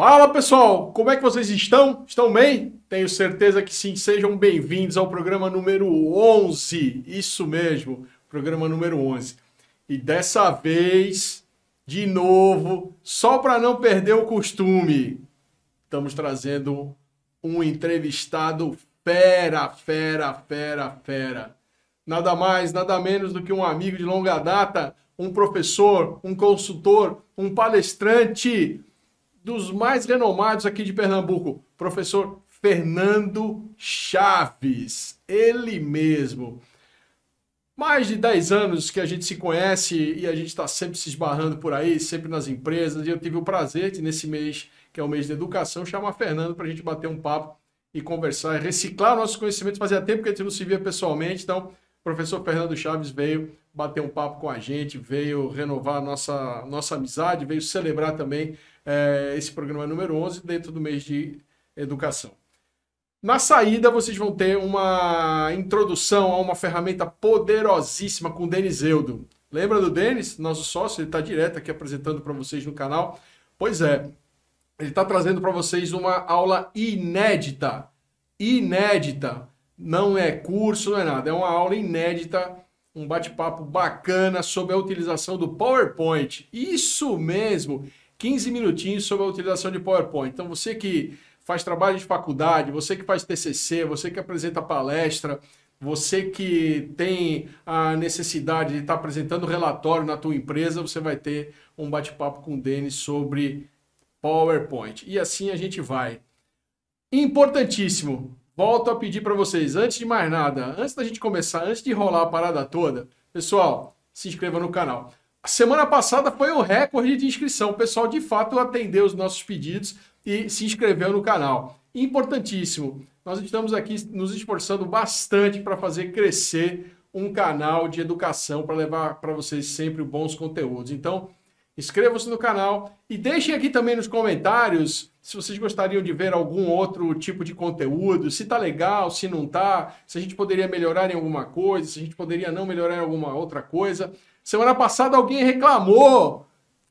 Fala pessoal, como é que vocês estão? Estão bem? Tenho certeza que sim, sejam bem-vindos ao programa número 11, isso mesmo, programa número 11. E dessa vez, de novo, só para não perder o costume, estamos trazendo um entrevistado fera. Nada mais, nada menos do que um amigo de longa data, um professor, um consultor, um palestrante dos mais renomados aqui de Pernambuco, professor Fernando Chaves, ele mesmo. Mais de 10 anos que a gente se conhece e a gente está sempre se esbarrando por aí, sempre nas empresas, e eu tive o prazer de, nesse mês, que é o mês de educação, chamar Fernando para a gente bater um papo e conversar, e reciclar nossos conhecimentos. Fazia tempo que a gente não se via pessoalmente, então o professor Fernando Chaves veio bater um papo com a gente, veio renovar a nossa amizade, veio celebrar também esse programa número 11 dentro do mês de educação. Na saída, vocês vão ter uma introdução a uma ferramenta poderosíssima com o Denis Eudo. Lembra do Denis, nosso sócio? Ele está direto aqui apresentando para vocês no canal. Pois é, ele está trazendo para vocês uma aula inédita. Inédita. Não é curso, não é nada. É uma aula inédita, um bate-papo bacana sobre a utilização do PowerPoint. Isso mesmo! 15 minutinhos sobre a utilização de PowerPoint. Então, você que faz trabalho de faculdade, você que faz TCC, você que apresenta palestra, você que tem a necessidade de estar apresentando relatório na tua empresa, você vai ter um bate-papo com o Denis sobre PowerPoint. E assim a gente vai. Importantíssimo, volto a pedir para vocês, antes de mais nada, antes da gente começar, antes de rolar a parada toda, pessoal, se inscreva no canal. A semana passada foi o recorde de inscrição. O pessoal, de fato, atendeu os nossos pedidos e se inscreveu no canal. Importantíssimo. Nós estamos aqui nos esforçando bastante para fazer crescer um canal de educação para levar para vocês sempre bons conteúdos. Então, inscrevam-se no canal e deixem aqui também nos comentários se vocês gostariam de ver algum outro tipo de conteúdo, se tá legal, se não tá, se a gente poderia melhorar em alguma coisa, se a gente poderia não melhorar em alguma outra coisa. Semana passada alguém reclamou.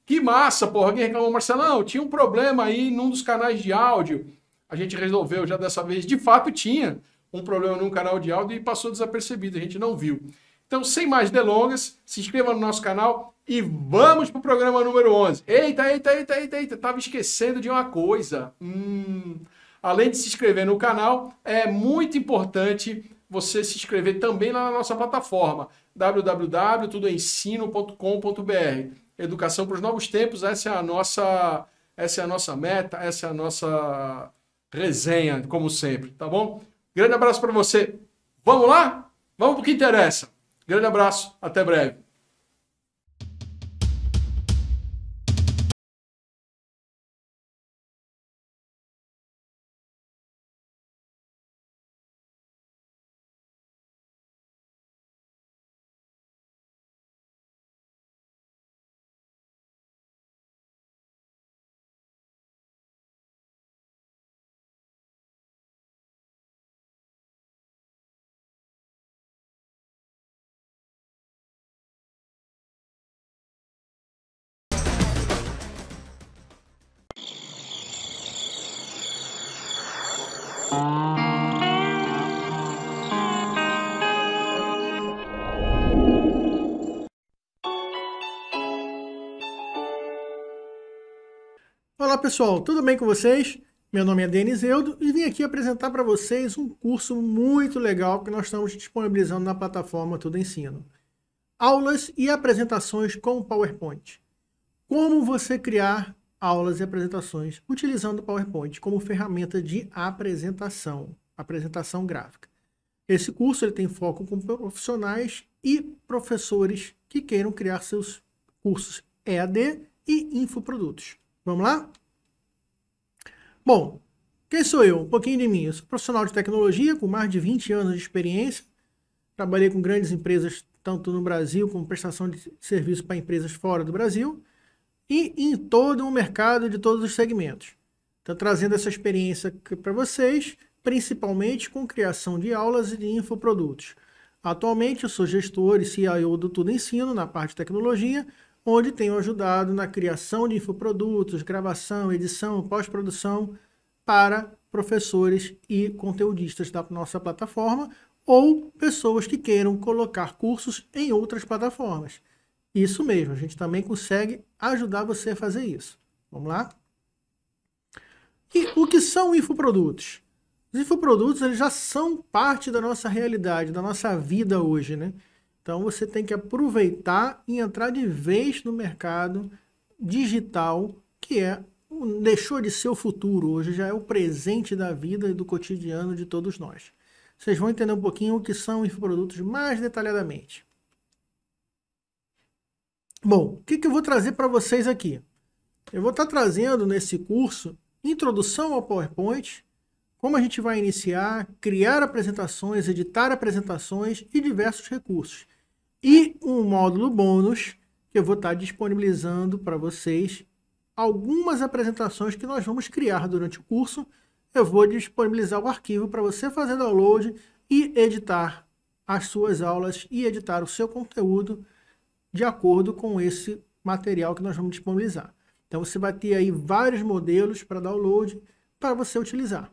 Que massa, porra. Alguém reclamou, Marcelão, tinha um problema aí num dos canais de áudio. A gente resolveu já dessa vez. De fato, tinha um problema num canal de áudio e passou desapercebido. A gente não viu. Então, sem mais delongas, se inscreva no nosso canal e vamos para o programa número 11. Eita. Tava esquecendo de uma coisa. Além de se inscrever no canal, é muito importante você se inscrever também lá na nossa plataforma www.tudoensino.com.br. Educação para os novos tempos, essa é a nossa meta, essa é a nossa resenha, como sempre, tá bom? Grande abraço para você. Vamos lá? Vamos para o que interessa. Grande abraço, até breve. Olá pessoal, tudo bem com vocês? Meu nome é Denis Eudo e vim aqui apresentar para vocês um curso muito legal que nós estamos disponibilizando na plataforma Tudo Ensino. Aulas e apresentações com PowerPoint. Como você criar aulas e apresentações utilizando o PowerPoint como ferramenta de apresentação gráfica. Esse curso ele tem foco com profissionais e professores que queiram criar seus cursos EAD e infoprodutos. Vamos lá? Bom, quem sou eu? Um pouquinho de mim. Eu sou profissional de tecnologia com mais de 20 anos de experiência. Trabalhei com grandes empresas, tanto no Brasil como prestação de serviço para empresas fora do Brasil e em todo o mercado de todos os segmentos. Estou trazendo essa experiência para vocês, principalmente com criação de aulas e de infoprodutos. Atualmente eu sou gestor e CIO do Tudo Ensino na parte de tecnologia, onde tenho ajudado na criação de infoprodutos, gravação, edição, pós-produção para professores e conteudistas da nossa plataforma ou pessoas que queiram colocar cursos em outras plataformas. Isso mesmo, a gente também consegue ajudar você a fazer isso. Vamos lá? E o que são infoprodutos? Os infoprodutos eles já são parte da nossa realidade, da nossa vida hoje, né? Então você tem que aproveitar e entrar de vez no mercado digital, que deixou de ser o futuro, hoje já é o presente da vida e do cotidiano de todos nós. Vocês vão entender um pouquinho o que são infoprodutos mais detalhadamente. Bom, o que eu vou trazer para vocês aqui? Eu vou estar trazendo nesse curso introdução ao PowerPoint, como a gente vai iniciar, criar apresentações, editar apresentações e diversos recursos. E um módulo bônus que eu vou estar disponibilizando para vocês algumas apresentações que nós vamos criar durante o curso. Eu vou disponibilizar o arquivo para você fazer download e editar as suas aulas e editar o seu conteúdo de acordo com esse material que nós vamos disponibilizar. Então você vai ter aí vários modelos para download para você utilizar.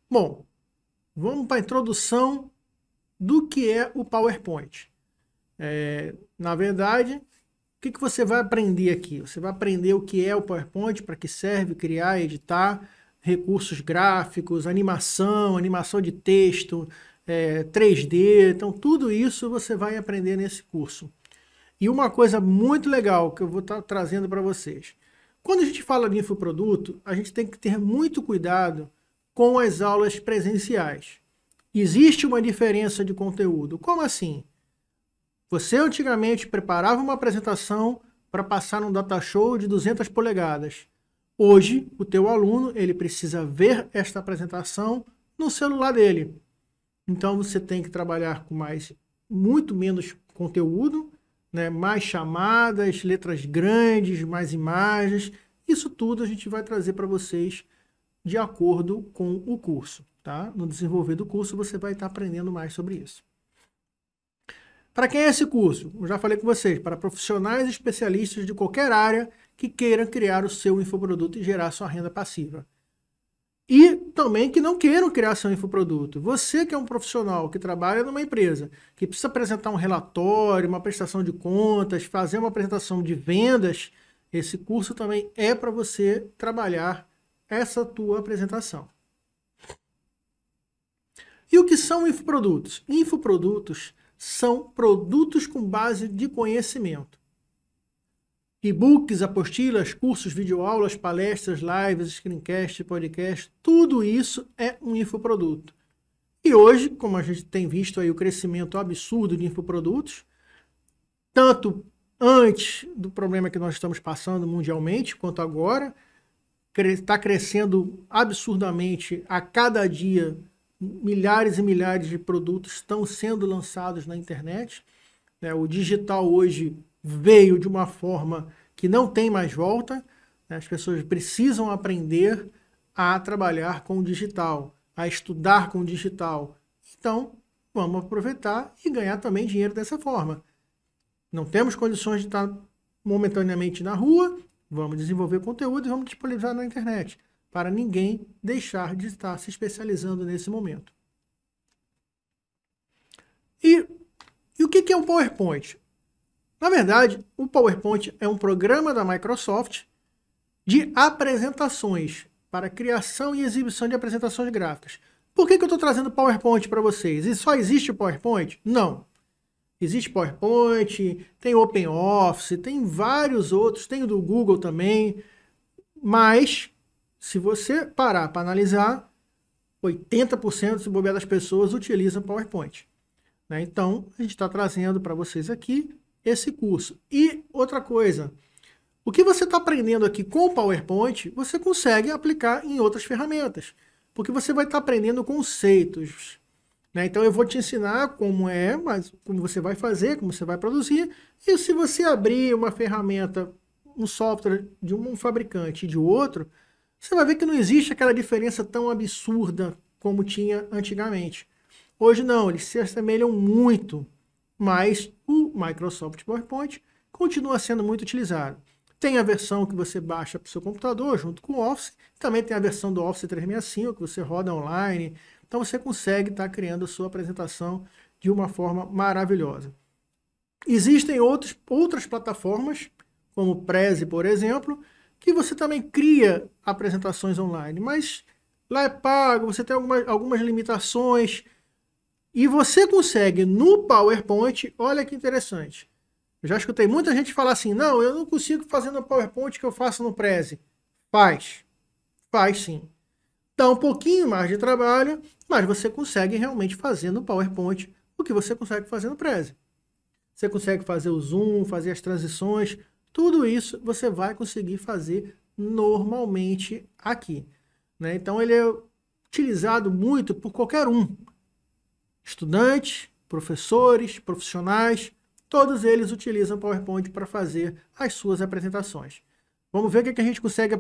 Bom, vamos para a introdução do que é o PowerPoint. Na verdade, o que você vai aprender aqui? Você vai aprender o que é o PowerPoint, para que serve, criar, editar, recursos gráficos, animação de texto, 3D. Então, tudo isso você vai aprender nesse curso. E uma coisa muito legal que eu vou estar trazendo para vocês. Quando a gente fala de infoproduto, a gente tem que ter muito cuidado com as aulas presenciais. Existe uma diferença de conteúdo. Como assim? Você antigamente preparava uma apresentação para passar num data show de 200 polegadas. Hoje, o teu aluno ele precisa ver esta apresentação no celular dele. Então, você tem que trabalhar com muito menos conteúdo, né? Mais chamadas, letras grandes, mais imagens. Isso tudo a gente vai trazer para vocês de acordo com o curso. Tá? No desenvolver do curso, você vai estar aprendendo mais sobre isso. Para quem é esse curso? Eu já falei com vocês, para profissionais e especialistas de qualquer área que queiram criar o seu infoproduto e gerar sua renda passiva. E também que não queiram criar seu infoproduto. Você que é um profissional que trabalha numa empresa, que precisa apresentar um relatório, uma prestação de contas, fazer uma apresentação de vendas, esse curso também é para você trabalhar essa tua apresentação. E o que são infoprodutos? Infoprodutos são produtos com base de conhecimento. E-books, apostilas, cursos, videoaulas, palestras, lives, screencast, podcast, tudo isso é um infoproduto. E hoje, como a gente tem visto aí o crescimento absurdo de infoprodutos, tanto antes do problema que nós estamos passando mundialmente, quanto agora, está crescendo absurdamente a cada dia. Milhares e milhares de produtos estão sendo lançados na internet. O digital hoje veio de uma forma que não tem mais volta. As pessoas precisam aprender a trabalhar com o digital, a estudar com o digital. Então, vamos aproveitar e ganhar também dinheiro dessa forma. Não temos condições de estar momentaneamente na rua, vamos desenvolver conteúdo e vamos disponibilizar na internet, para ninguém deixar de estar se especializando nesse momento. E o que é um PowerPoint? Na verdade, o PowerPoint é um programa da Microsoft de apresentações, para criação e exibição de apresentações gráficas. Por que eu estou trazendo PowerPoint para vocês? E só existe o PowerPoint? Não. Existe PowerPoint, tem OpenOffice, tem vários outros, tem o do Google também, mas se você parar para analisar, 80% se bobear das pessoas utilizam PowerPoint. Então, a gente está trazendo para vocês aqui esse curso. E outra coisa, o que você está aprendendo aqui com o PowerPoint, você consegue aplicar em outras ferramentas, porque você vai estar aprendendo conceitos. Então, eu vou te ensinar mas como você vai fazer, como você vai produzir. E se você abrir uma ferramenta, um software de um fabricante e de outro, você vai ver que não existe aquela diferença tão absurda como tinha antigamente. Hoje não, eles se assemelham muito. mas o Microsoft PowerPoint continua sendo muito utilizado. Tem a versão que você baixa para o seu computador junto com o Office, também tem a versão do Office 365 que você roda online, então você consegue estar criando a sua apresentação de uma forma maravilhosa. Existem outras plataformas, como o Prezi, por exemplo, que você também cria apresentações online, mas lá é pago, você tem algumas limitações, e você consegue no PowerPoint, olha que interessante. Eu já escutei muita gente falar assim, não, eu não consigo fazer no PowerPoint que eu faço no Prezi. Faz sim. Dá um pouquinho mais de trabalho, mas você consegue realmente fazer no PowerPoint o que você consegue fazer no Prezi. Você consegue fazer o zoom, fazer as transições, tudo isso você vai conseguir fazer normalmente aqui, né? Então ele é utilizado muito por qualquer um. Estudantes, professores, profissionais, todos eles utilizam o PowerPoint para fazer as suas apresentações. Vamos ver o que a gente consegue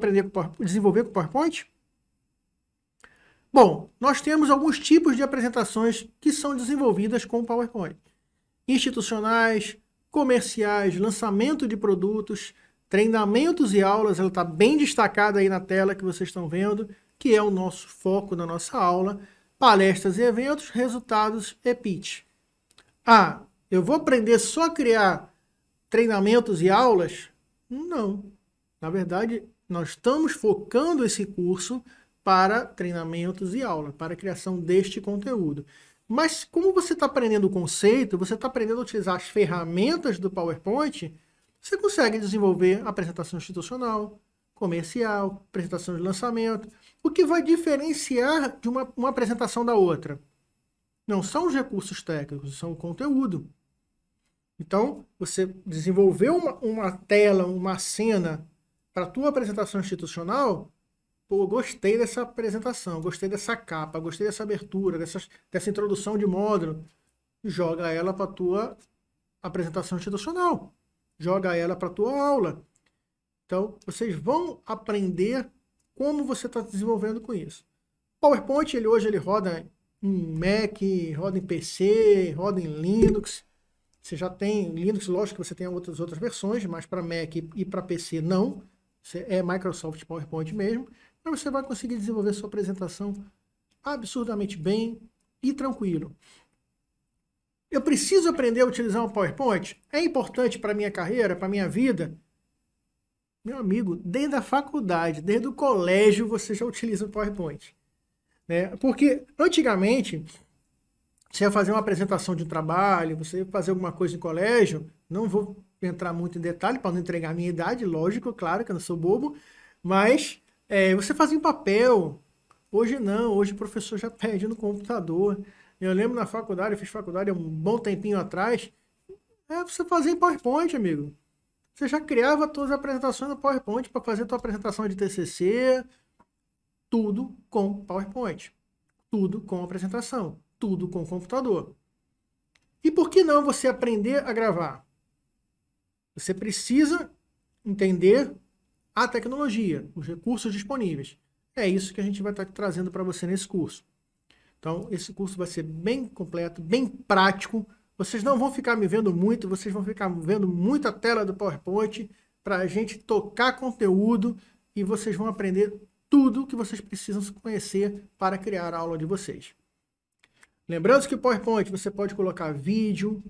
desenvolver com o PowerPoint? Bom, nós temos alguns tipos de apresentações que são desenvolvidas com o PowerPoint. Institucionais, comerciais, lançamento de produtos, treinamentos e aulas, ela está bem destacada aí na tela que vocês estão vendo, que é o nosso foco da nossa aula, palestras e eventos, resultados e pitch. Ah, eu vou aprender só a criar treinamentos e aulas? Não. Na verdade, nós estamos focando esse curso para treinamentos e aulas, para a criação deste conteúdo. Mas como você está aprendendo o conceito, você está aprendendo a utilizar as ferramentas do PowerPoint, você consegue desenvolver apresentação institucional, comercial, apresentação de lançamento. O que vai diferenciar de uma apresentação da outra? Não são os recursos técnicos, são o conteúdo. Então, você desenvolveu uma tela, uma cena para a tua apresentação institucional. Pô, gostei dessa apresentação, gostei dessa capa, gostei dessa abertura, dessa introdução de módulo. Joga ela para a tua apresentação institucional. Joga ela para a tua aula. Então, vocês vão aprender como você está desenvolvendo com isso. PowerPoint, hoje ele roda em Mac, roda em PC, roda em Linux. Você já tem Linux, lógico que você tem outras versões, mas para Mac e para PC não. É Microsoft PowerPoint mesmo. Mas você vai conseguir desenvolver sua apresentação absurdamente bem e tranquilo. Eu preciso aprender a utilizar um PowerPoint? É importante para a minha carreira, para a minha vida? Meu amigo, desde a faculdade, desde o colégio, você já utiliza o PowerPoint. Né? Porque antigamente, você ia fazer uma apresentação de um trabalho, você ia fazer alguma coisa em colégio, não vou entrar muito em detalhe para não entregar a minha idade, lógico, claro que eu não sou bobo, mas você fazia em papel. Hoje não, hoje o professor já pede no computador. Eu lembro na faculdade, eu fiz faculdade há um bom tempinho atrás, você fazia em PowerPoint, amigo. Você já criava as suas apresentações no PowerPoint para fazer a tua apresentação de TCC, tudo com PowerPoint, tudo com apresentação, tudo com computador. E por que não você aprender a gravar? Você precisa entender a tecnologia, os recursos disponíveis. É isso que a gente vai estar trazendo para você nesse curso. Então, esse curso vai ser bem completo, bem prático. Vocês não vão ficar me vendo muito, vocês vão ficar vendo muita tela do PowerPoint para a gente tocar conteúdo e vocês vão aprender tudo que vocês precisam conhecer para criar a aula de vocês. Lembrando que o PowerPoint você pode colocar vídeo,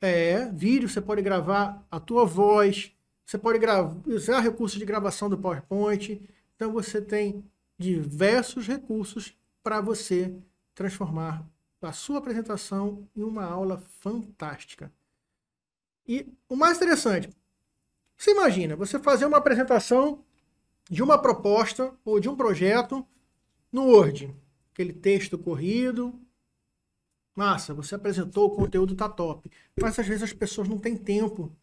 você pode gravar a tua voz, você pode usar recursos de gravação do PowerPoint. Então você tem diversos recursos para você transformar a sua apresentação em uma aula fantástica. E o mais interessante, você imagina, você fazer uma apresentação de uma proposta ou de um projeto no Word, aquele texto corrido, massa, você apresentou, o conteúdo está top, mas às vezes as pessoas não têm tempo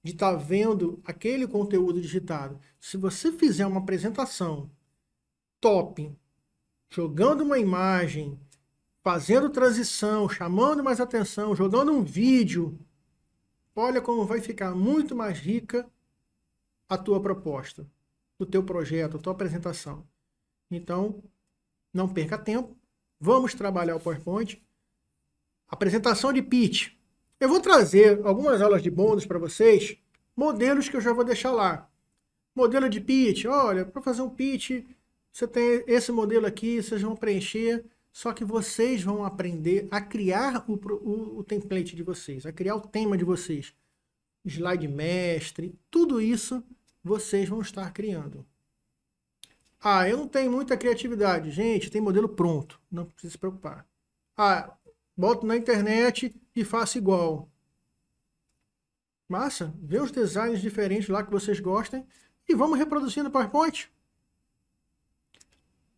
de estar vendo aquele conteúdo digitado. Se você fizer uma apresentação top, jogando uma imagem, fazendo transição, chamando mais atenção, jogando um vídeo, olha como vai ficar muito mais rica a tua proposta, o teu projeto, a tua apresentação. Então, não perca tempo, vamos trabalhar o PowerPoint. Apresentação de pitch. Eu vou trazer algumas aulas de bônus para vocês, modelos que eu já vou deixar lá. Modelo de pitch, olha, para fazer um pitch, você tem esse modelo aqui, vocês vão preencher, só que vocês vão aprender a criar o template de vocês, a criar o tema de vocês. Slide mestre, tudo isso vocês vão estar criando. Ah, eu não tenho muita criatividade. Gente, tem modelo pronto, não precisa se preocupar. Ah, boto na internet e faço igual. Massa, vê os designs diferentes lá que vocês gostem e vamos reproduzindo o PowerPoint.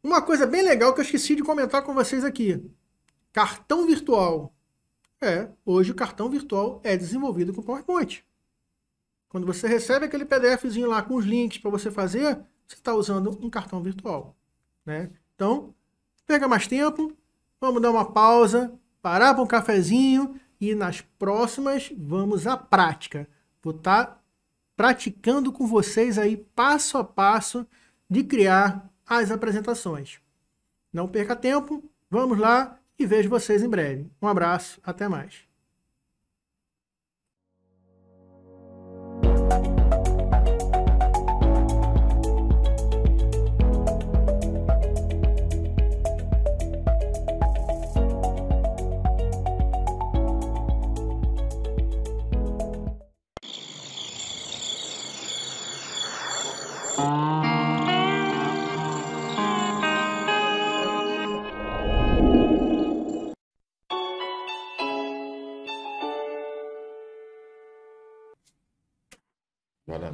Uma coisa bem legal que eu esqueci de comentar com vocês aqui. Cartão virtual. Hoje o cartão virtual é desenvolvido com PowerPoint. Quando você recebe aquele PDFzinho lá com os links para você fazer, você está usando um cartão virtual, né? Então, pega mais tempo, vamos dar uma pausa, parar para um cafezinho e nas próximas vamos à prática. Vou estar praticando com vocês aí passo a passo de criar as apresentações. Não perca tempo, vamos lá e vejo vocês em breve. Um abraço, até mais.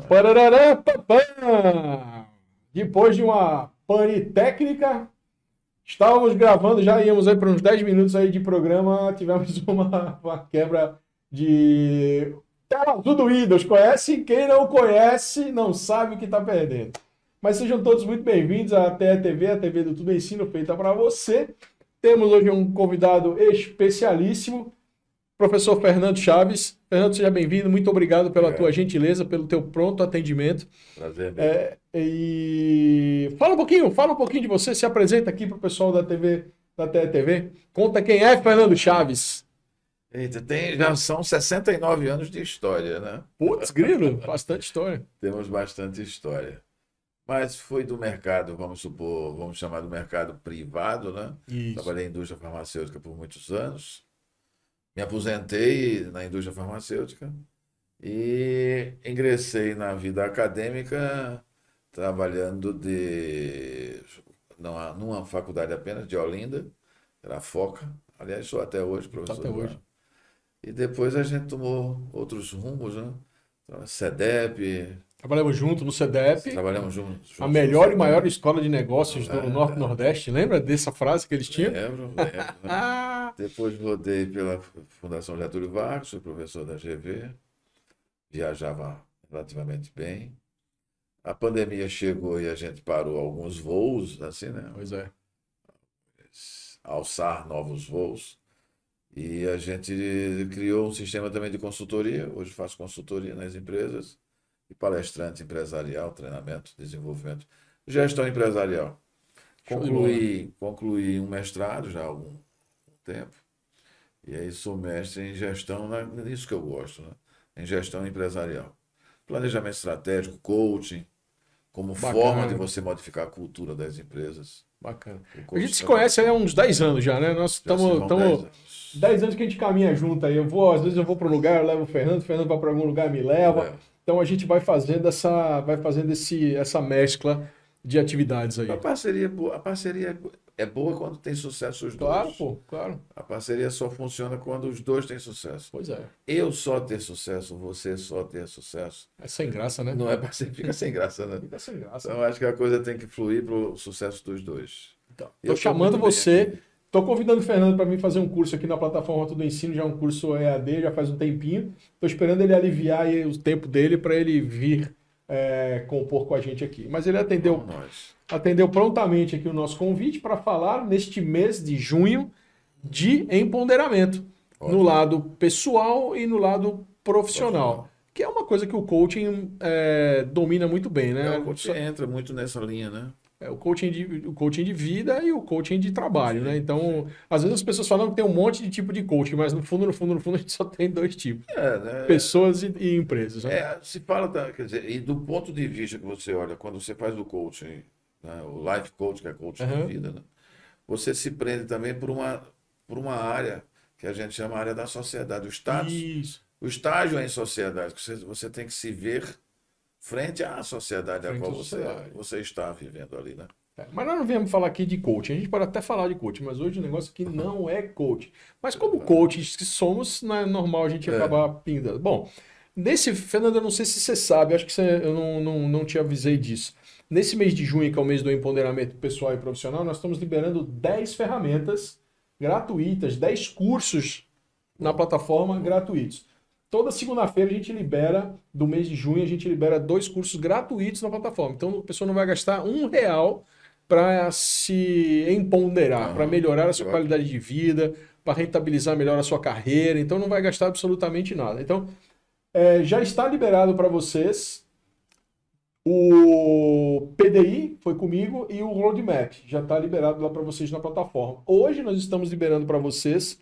Pararará, papá. Depois de uma pane técnica, estávamos gravando, já íamos aí para uns 10 minutos aí de programa, tivemos uma quebra de tela azul do Windows. Conhece? Quem não conhece não sabe o que está perdendo. Mas sejam todos muito bem-vindos à TE TV, a TV do Tudo Ensino feita para você. Temos hoje um convidado especialíssimo, professor Fernando Chaves. Fernando, seja bem-vindo. Muito obrigado pela tua gentileza, pelo teu pronto atendimento. Prazer. E fala um pouquinho de você. Se apresenta aqui para o pessoal da TV, da TE TV. Conta quem é Fernando Chaves. Eita, já são 69 anos de história, né? Putz, grilo, bastante história. Temos bastante história. Mas foi do mercado, vamos supor, vamos chamar do mercado privado, né? Isso. Trabalhei em indústria farmacêutica por muitos anos. Me aposentei na indústria farmacêutica e ingressei na vida acadêmica trabalhando numa faculdade apenas de Olinda, era a FOCA. Aliás, sou até hoje professor. Até hoje. E depois a gente tomou outros rumos, né? CEDEP. Trabalhamos junto no CEDEP. Trabalhamos juntos. A melhor e maior escola de negócios do Norte e Nordeste. Lembra dessa frase que eles tinham? Lembro. Depois rodei pela Fundação Getúlio Vargas, sou professor da GV. Viajava relativamente bem. A pandemia chegou e a gente parou alguns voos, assim, né? Pois é. Alçar novos voos. E a gente criou um sistema também de consultoria. Hoje faço consultoria nas empresas. E palestrante empresarial, treinamento, desenvolvimento, gestão empresarial. Concluí um mestrado já há algum tempo. E aí sou mestre em gestão, nisso que eu gosto, né? Em gestão empresarial. Planejamento estratégico, coaching, como forma de você modificar a cultura das empresas. Bacana. A gente se conhece há uns 10 anos já, né? Nós estamos 10 anos que a gente caminha junto aí. Às vezes eu vou para um lugar, eu levo o Fernando vai para algum lugar, me leva. Então a gente vai fazendo essa mescla de atividades aí. A parceria é boa quando tem sucesso os dois. Claro, pô, claro. A parceria só funciona quando os dois têm sucesso. Pois é. Eu só ter sucesso, você só ter sucesso. É sem graça, né? Não é parceria, fica sem graça, né? Fica sem graça. Então acho que a coisa tem que fluir para o sucesso dos dois. Então, estou chamando você. Estou convidando o Fernando para vir fazer um curso aqui na plataforma Tudo Ensino, já é um curso EAD, já faz um tempinho. Estou esperando ele aliviar aí o tempo dele para ele vir compor com a gente aqui. Mas ele atendeu prontamente aqui o nosso convite para falar neste mês de junho de empoderamento. Ótimo. No lado pessoal e no lado profissional. Que é uma coisa que o coaching domina muito bem, né? O coaching entra muito nessa linha, né? É o coaching de vida e o coaching de trabalho, né? Então, às vezes as pessoas falam que tem um monte de tipo de coaching, mas no fundo, a gente só tem dois tipos. Né? Pessoas e empresas, né? Se fala, quer dizer, e do ponto de vista que você olha, quando você faz o coaching, né, o life coach, que é coaching de vida, né, você se prende também por uma área que a gente chama área da sociedade, o status. Isso. O estágio é em sociedade, que você tem que se ver frente à sociedade a Frente qual à sociedade. você está vivendo ali, né? Mas nós não viemos falar aqui de coaching. A gente pode até falar de coaching, mas hoje o negócio aqui não é coaching. Mas como coaches que somos, não é normal a gente acabar pindando. Bom, Fernando, eu não sei se você sabe, acho que eu não te avisei disso. Nesse mês de junho, que é o mês do empoderamento pessoal e profissional, nós estamos liberando 10 ferramentas gratuitas, 10 cursos na plataforma gratuitos. Toda segunda-feira a gente libera, do mês de junho, a gente libera 2 cursos gratuitos na plataforma. Então a pessoa não vai gastar R$ 1 para se empoderar, para melhorar a sua qualidade de vida, para rentabilizar melhor a sua carreira. Então não vai gastar absolutamente nada. Então já está liberado para vocês o PDI, foi comigo, e o Roadmap. Já está liberado lá para vocês na plataforma. Hoje nós estamos liberando para vocês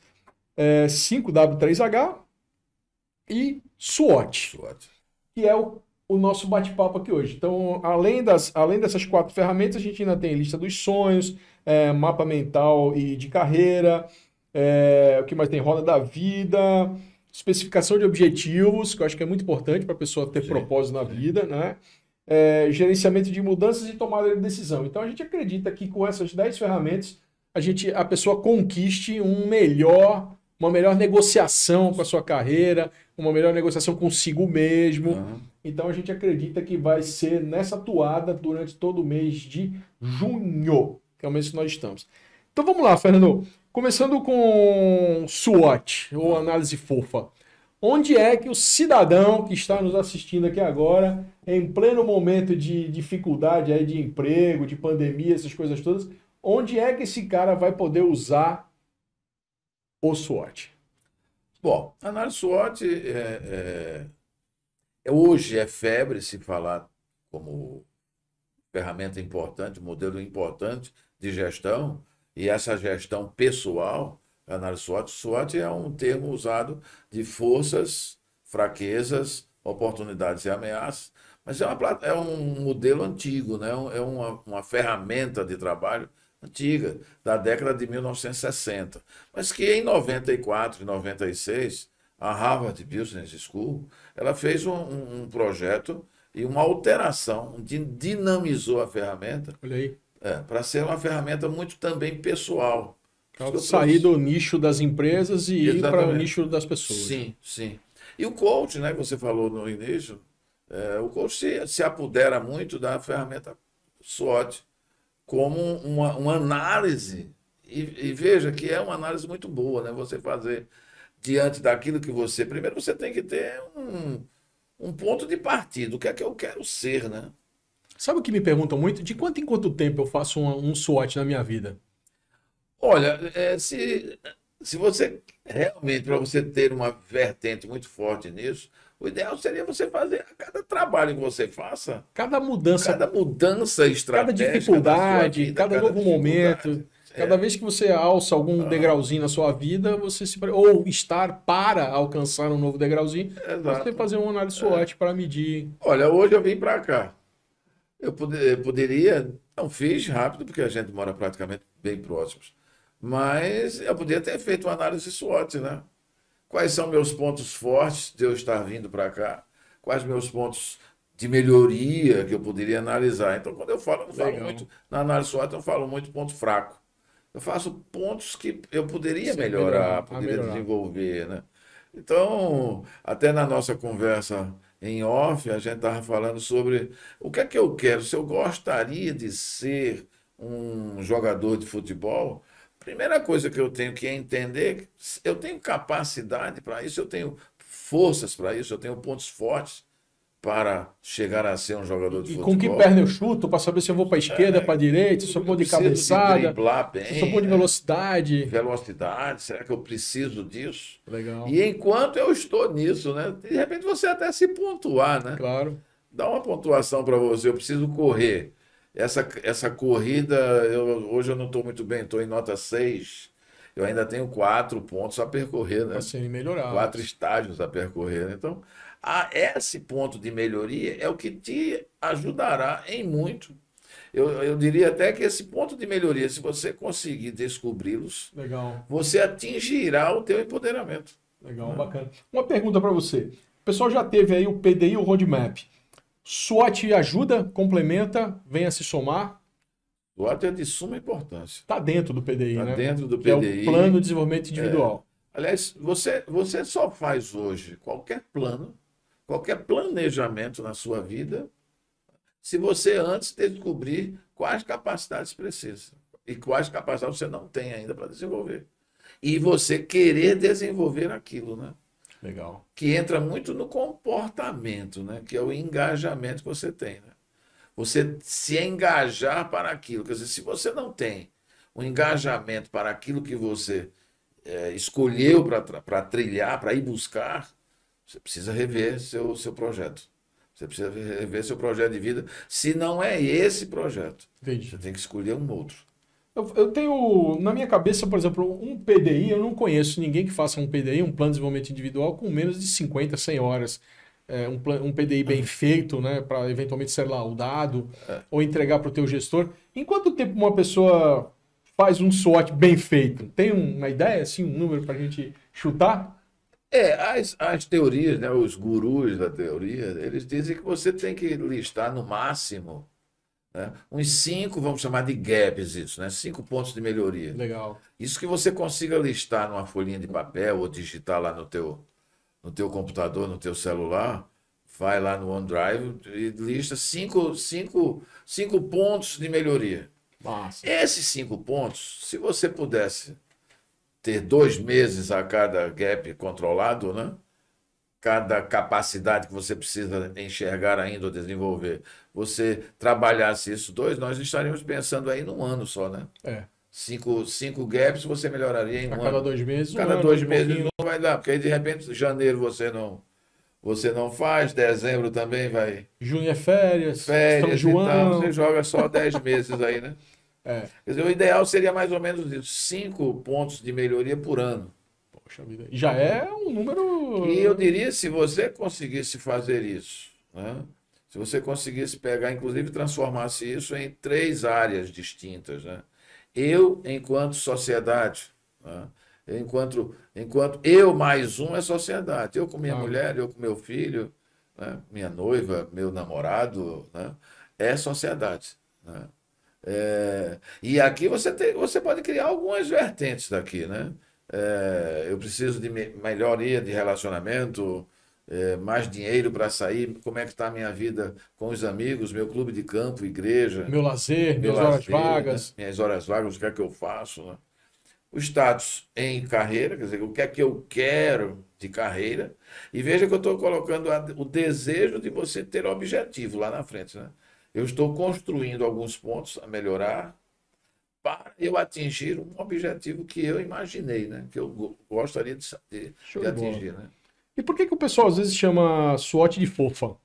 5W3H, e SWOT, que é o nosso bate-papo aqui hoje. Então, além dessas 4 ferramentas, a gente ainda tem lista dos sonhos, mapa mental e de carreira, o que mais tem? Roda da vida, especificação de objetivos, que eu acho que é muito importante para a pessoa ter propósito na vida, né? Gerenciamento de mudanças e tomada de decisão. Então, a gente acredita que com essas 10 ferramentas, a pessoa conquiste uma melhor negociação com a sua carreira, uma melhor negociação consigo mesmo. Então a gente acredita que vai ser nessa toada durante todo o mês de junho, que é o mês que nós estamos. Então vamos lá, Fernando. Começando com SWOT, ou análise fofa. Onde é que o cidadão que está nos assistindo aqui agora, em pleno momento de dificuldade aí de emprego, de pandemia, essas coisas todas, onde é que esse cara vai poder usar o SWOT? Bom, a análise SWOT hoje é febre se falar como ferramenta importante, modelo importante de gestão, e essa gestão pessoal, a análise SWOT. SWOT é um termo usado de forças, fraquezas, oportunidades e ameaças, mas é um modelo antigo, né? É uma ferramenta de trabalho antiga, da década de 1960, mas que em 94 e 96, a Harvard Business School, ela fez um projeto e uma alteração, dinamizou a ferramenta para ser uma ferramenta muito também pessoal. Sair do nicho das empresas e ir para o nicho das pessoas. Sim, sim. E o coach, né, que você falou no início, o coach se apodera muito da ferramenta SWOT, como uma análise, e veja que é uma análise muito boa, né? Você fazer diante daquilo que primeiro você tem que ter um ponto de partida, o que é que eu quero ser, né? Sabe o que me perguntam muito? De quanto em quanto tempo eu faço um SWOT na minha vida? Olha, se você realmente, para você ter uma vertente muito forte nisso, o ideal seria você fazer a cada trabalho que você faça, cada mudança estratégica, cada dificuldade, cada novo momento, cada vez que você alça algum degrauzinho na sua vida, ou estar para alcançar um novo degrauzinho, você fazer uma análise SWOT para medir. Olha, hoje eu vim para cá. Eu poderia, não fiz rápido, porque a gente mora praticamente bem próximos, mas eu poderia ter feito uma análise SWOT, né? Quais são meus pontos fortes de eu estar vindo para cá? Quais meus pontos de melhoria que eu poderia analisar? Então, quando eu falo, eu não falo muito, na análise SWOT, eu não falo muito ponto fraco. Eu faço pontos que eu poderia melhorar, desenvolver, né? Então, até na nossa conversa em off, a gente estava falando sobre o que é que eu quero. Se eu gostaria de ser um jogador de futebol, primeira coisa que eu tenho que entender, eu tenho capacidade para isso, eu tenho forças para isso, eu tenho pontos fortes para chegar a ser um jogador de futebol. E com que perna eu chuto para saber se eu vou para a esquerda, para a direita, se eu vou de cabeçada, se eu vou de velocidade. Velocidade, será que eu preciso disso? Legal. E enquanto eu estou nisso, né, de repente você até se pontuar, né? Claro. Dá uma pontuação para você, eu preciso correr. essa corrida, hoje eu não estou muito bem, estou em nota 6. Eu ainda tenho 4 pontos a percorrer, né? Para serem melhorados. 4 estágios a percorrer. Então, esse ponto de melhoria é o que te ajudará em muito. Eu diria até que esse ponto de melhoria, se você conseguir descobri-los, Legal. você atingirá o teu empoderamento. Legal, bacana. Uma pergunta para você. O pessoal já teve aí o PDI e o Roadmap. SWOT ajuda, complementa, vem a se somar? SWOT é de suma importância. Está dentro do PDI, Está né? dentro do Que é PDI. o Plano de Desenvolvimento Individual. Aliás, você só faz hoje qualquer plano, qualquer planejamento na sua vida, se você antes descobrir quais capacidades precisa e quais capacidades você não tem ainda para desenvolver. E você querer desenvolver aquilo, né? Legal. Que entra muito no comportamento, né? Que é o engajamento que você tem, né? Você se engajar para aquilo. Quer dizer, se você não tem um engajamento para aquilo que você escolheu para trilhar, para ir buscar, você precisa rever seu projeto. Você precisa rever seu projeto de vida. Se não é esse projeto, Entendi. você tem que escolher um outro. Eu tenho, na minha cabeça, por exemplo, um PDI, eu não conheço ninguém que faça um PDI, um Plano de Desenvolvimento Individual, com menos de 50, 100 horas. Um PDI bem feito, né, para eventualmente ser laudado ou entregar para o teu gestor. Em quanto tempo uma pessoa faz um SWOT bem feito? Tem uma ideia, assim, um número para a gente chutar? As teorias, né, os gurus da teoria, eles dizem que você tem que listar no máximo, né, uns 5, vamos chamar de gaps, isso, né, 5 pontos de melhoria. Legal. Isso que você consiga listar numa folhinha de papel ou digitar lá no teu computador, no teu celular, vai lá no OneDrive e lista 5 pontos de melhoria. Massa. Esses 5 pontos, se você pudesse ter 2 meses a cada gap controlado, né? Cada capacidade que você precisa enxergar ainda ou desenvolver, você trabalhasse isso 2, nós estaríamos pensando aí num ano só, né? 5 gaps você melhoraria em um ano. Cada 2 meses, Cada 2 meses não vai dar, porque aí de repente janeiro você não faz, dezembro também vai. Junho é férias, Férias São e tal, João. você joga só 10 meses aí, né? É. Quer dizer, o ideal seria mais ou menos isso, 5 pontos de melhoria por ano. Poxa vida. Já é um número. E eu diria, se você conseguisse fazer isso, né? Se você conseguisse pegar, inclusive transformasse isso em 3 áreas distintas, né? Eu, enquanto sociedade, né? Enquanto eu mais um é sociedade. Eu com minha mulher, eu com meu filho, né? Minha noiva, meu namorado, né? É sociedade, né? E aqui você pode criar algumas vertentes daqui, né? Eu preciso de melhoria de relacionamento, mais dinheiro para sair, como é que está a minha vida com os amigos, meu clube de campo, igreja. Meu lazer, meu minhas lazer, horas vagas. Né? Minhas horas vagas, o que é que eu faço, né? O status em carreira, quer dizer, o que é que eu quero de carreira. E veja que eu estou colocando o desejo de você ter objetivo lá na frente, né? Eu estou construindo alguns pontos a melhorar para eu atingir um objetivo que eu imaginei, né? Que eu gostaria de atingir, né? E por que o pessoal às vezes chama SWOT de fofa?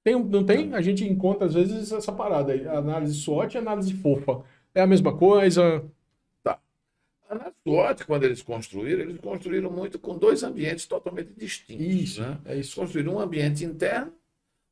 Não tem? A gente encontra às vezes essa parada aí, análise SWOT e análise fofa. É a mesma coisa? Tá. A SWOT, quando eles construíram muito com 2 ambientes totalmente distintos. Isso, né? é isso. Construíram um ambiente interno,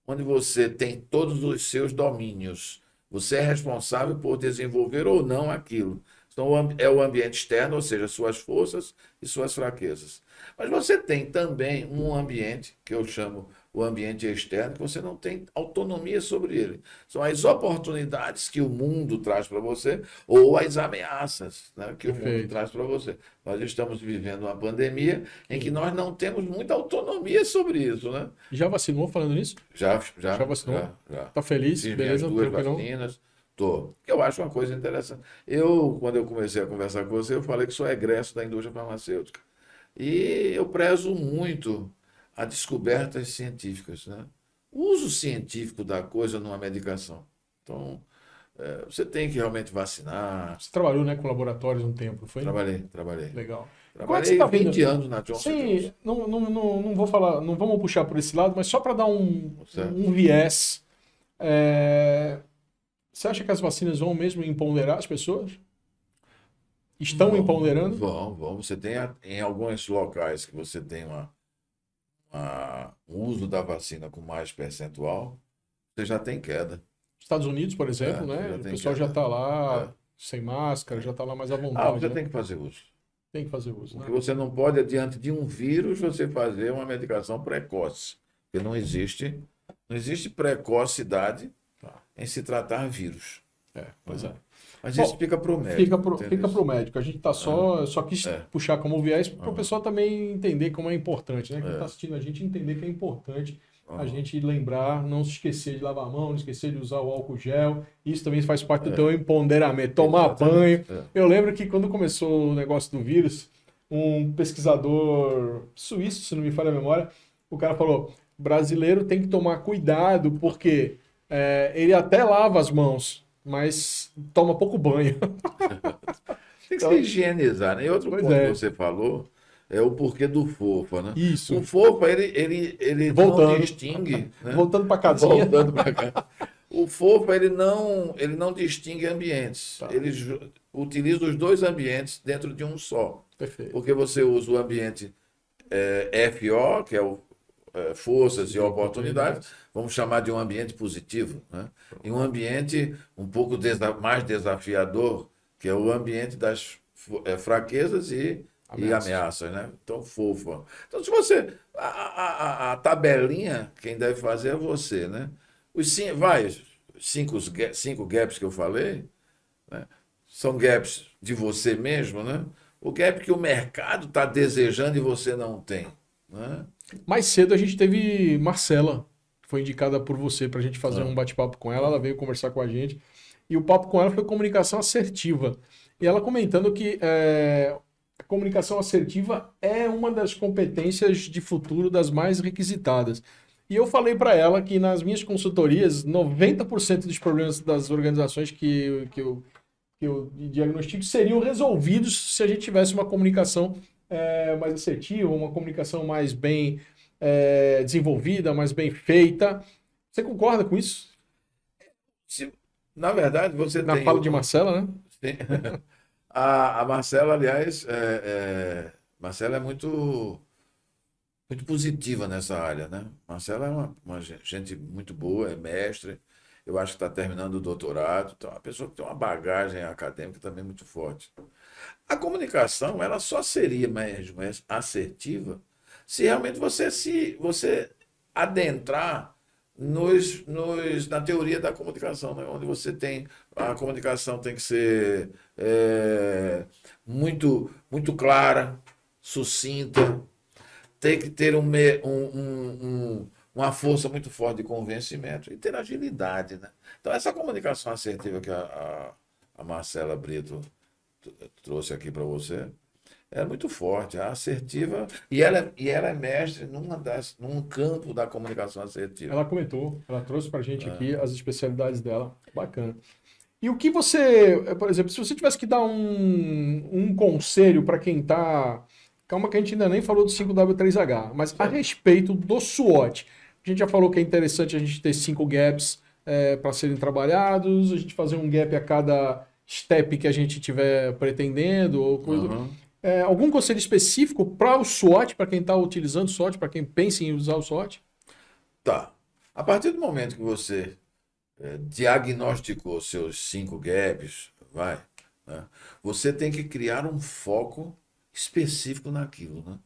onde você tem todos os seus domínios. Você é responsável por desenvolver ou não aquilo. Então, é o ambiente externo, ou seja, suas forças e suas fraquezas. Mas você tem também um ambiente, que eu chamo o ambiente externo, que você não tem autonomia sobre ele. São as oportunidades que o mundo traz para você ou as ameaças, né, que o mundo traz para você. Nós estamos vivendo uma pandemia em que nós não temos muita autonomia sobre isso, né? Já vacinou falando nisso? Já vacinou? Já. Tá feliz? Fiz Beleza? minhas 2 vacinas. Tô. Que eu acho uma coisa interessante. Quando eu comecei a conversar com você, eu falei que sou egresso da indústria farmacêutica. E eu prezo muito a descobertas científicas, né? O uso científico da coisa numa medicação. Então, você tem que realmente vacinar. Você trabalhou, né, com laboratórios um tempo, foi? Trabalhei. Legal. Trabalhei 20 anos na Johnson Sim, não vou falar, não vamos puxar por esse lado, mas só para dar um viés. Você acha que as vacinas vão mesmo empoderar as pessoas? Estão empoderando? Vão. Você tem em alguns locais que você tem um uso da vacina com mais percentual, você já tem queda. Estados Unidos, por exemplo, né? O pessoal já está lá sem máscara, já está lá mais à vontade. Você né? tem que fazer uso. Tem que fazer uso. Porque Né? você não pode, diante de um vírus, você fazer uma medicação precoce. Porque não existe precocidade em se tratar vírus. Pois é. Mas isso fica para o médico. Fica para o médico. A gente tá só quis puxar como viés para o pessoal também entender como é importante, né? Quem está assistindo a gente entender que é importante a gente lembrar, não se esquecer de lavar a mão, não esquecer de usar o álcool gel. Isso também faz parte do teu empoderamento. Tomar banho. Eu lembro que quando começou o negócio do vírus, um pesquisador suíço, se não me falha a memória, o cara falou: brasileiro tem que tomar cuidado porque ele até lava as mãos, mas toma pouco banho. Tem que se higienizar, né? E outro ponto que você falou é o porquê do fofa, né? Isso. O fofa, ele não distingue... Né? Voltando para casinha. Voltando para cá. O fofa, ele não distingue ambientes. Ele utiliza os dois ambientes dentro de um só. Perfeito. Porque você usa o ambiente FO, que é o forças e oportunidades, vamos chamar de um ambiente positivo, né? E um ambiente um pouco mais desafiador, que é o ambiente das fraquezas e ameaças, né? Então, fofa. Então, se você... A tabelinha, quem deve fazer é você, né? Os cinco gaps que eu falei, né? São gaps de você mesmo, né? O gap que o mercado está desejando e você não tem, né? Mais cedo a gente teve Marcela, que foi indicada por você para a gente fazer um bate-papo com ela. Ela veio conversar com a gente. E o papo com ela foi comunicação assertiva. E ela comentando que a comunicação assertiva é uma das competências de futuro das mais requisitadas. E eu falei para ela que nas minhas consultorias, 90% dos problemas das organizações que eu diagnostico seriam resolvidos se a gente tivesse uma comunicação mais assertiva, uma comunicação mais bem desenvolvida, mais bem feita. Você concorda com isso? Na verdade, você Na fala de Marcela, né? Sim. A Marcela, aliás, Marcela é muito positiva nessa área, né? Marcela é uma gente muito boa, é mestre. Eu acho que está terminando o doutorado. Então, é uma pessoa que tem uma bagagem acadêmica também muito forte. A comunicação, ela só seria mais assertiva se realmente você adentrar na teoria da comunicação, né? Onde a comunicação tem que ser muito, muito clara, sucinta, tem que ter uma força muito forte de convencimento e ter agilidade, né? Então, essa comunicação assertiva que a Marcela Brito trouxe aqui para você é muito forte, é assertiva, e ela é mestre num campo da comunicação assertiva. Ela comentou, ela trouxe para a gente aqui as especialidades dela. Bacana. E o que você, por exemplo, se você tivesse que dar um conselho para quem está... Calma que a gente ainda nem falou do 5W3H, mas a respeito do SWOT. A gente já falou que é interessante a gente ter 5 gaps para serem trabalhados, a gente fazer um gap a cada step que a gente estiver pretendendo, ou coisa... algum conselho específico para o SWOT, para quem está utilizando o SWOT, para quem pensa em usar o SWOT? Tá. A partir do momento que você diagnosticou seus 5 gaps, né? Você tem que criar um foco específico naquilo, né?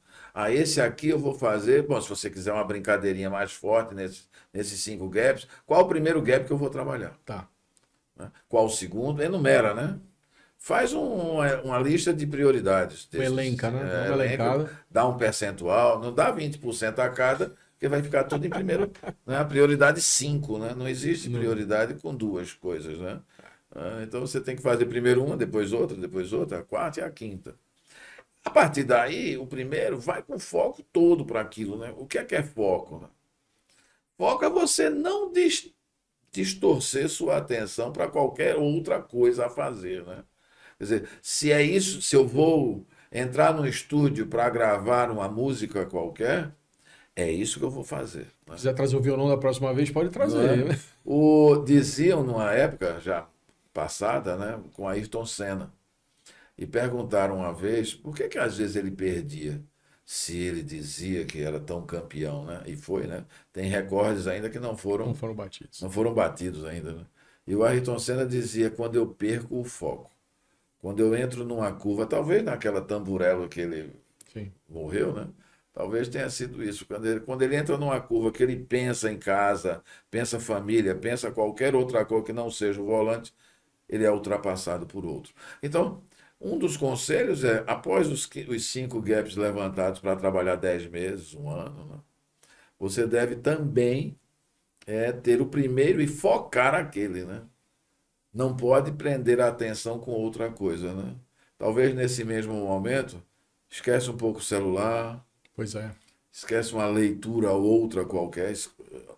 Esse aqui eu vou fazer... Bom, se você quiser uma brincadeirinha mais forte nesses 5 gaps, qual o primeiro gap que eu vou trabalhar? Tá. Né? Qual o segundo? Enumera, né? Faz uma lista de prioridades. Elenca, né? Dá um percentual, não dá 20% a cada, porque vai ficar tudo em primeiro. Né? A prioridade 5, né? Não existe prioridade com 2 coisas, né? Então você tem que fazer primeiro uma, depois outra, a quarta e a quinta. A partir daí, o primeiro vai com foco todo para aquilo, né? O que é foco? Né? Foco é você não distorcer sua atenção para qualquer outra coisa a fazer, né? Quer dizer, se é isso, se eu vou entrar no estúdio para gravar uma música qualquer, É isso que eu vou fazer. Se quiser trazer o violão da próxima vez, pode Não trazer. é? Diziam numa época já passada, né, com Ayrton Senna, e perguntaram uma vez por que às vezes ele perdia, se ele dizia que era tão campeão, né? E foi, né? Tem recordes ainda que não Não foram, foram batidos. não foram batidos ainda, né? E o Ayrton Senna dizia: quando eu perco o foco, quando eu entro numa curva, talvez naquela tamburela que ele Sim. morreu, né? Talvez tenha sido isso. Quando ele entra numa curva que ele pensa em casa, pensa família, pensa qualquer outra coisa que não seja o volante, ele é ultrapassado por outro. Então, um dos conselhos é, após os 5 gaps levantados para trabalhar 10 meses, um ano, né? Você deve também ter o primeiro e focar aquele, né? Não pode prender a atenção com outra coisa, né? Talvez nesse mesmo momento, esquece um pouco o celular, Pois é. esquece uma leitura ou outra qualquer,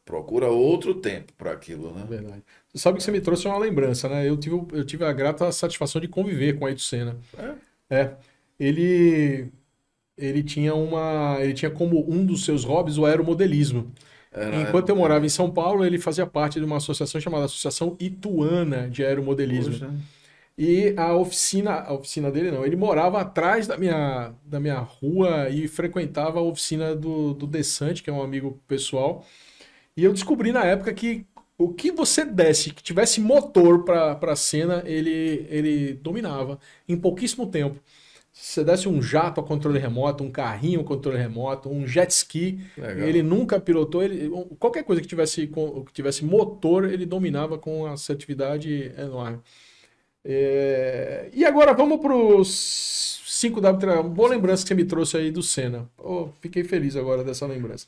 procura outro tempo para aquilo, né? Verdade. Você sabe que você me trouxe uma lembrança, né? Eu tive a grata satisfação de conviver com o Ayrton Senna. É, É. Ele, ele tinha como um dos seus hobbies o aeromodelismo. E era enquanto eu morava em modelista. São Paulo, ele fazia parte de uma associação chamada Associação Ituana de Aeromodelismo. Poxa, E a oficina dele não, ele morava atrás da minha rua e frequentava a oficina do Desante, que é um amigo pessoal. E eu descobri na época que o que você desse, que tivesse motor para a cena, ele dominava em pouquíssimo tempo. Se você desse um jato a controle remoto, um carrinho a controle remoto, um jet ski, ele legal. nunca pilotou. Qualquer coisa que tivesse motor, ele dominava com assertividade enorme. E agora vamos para os 5W. Boa lembrança que você me trouxe aí do Senna. Oh, fiquei feliz agora dessa lembrança.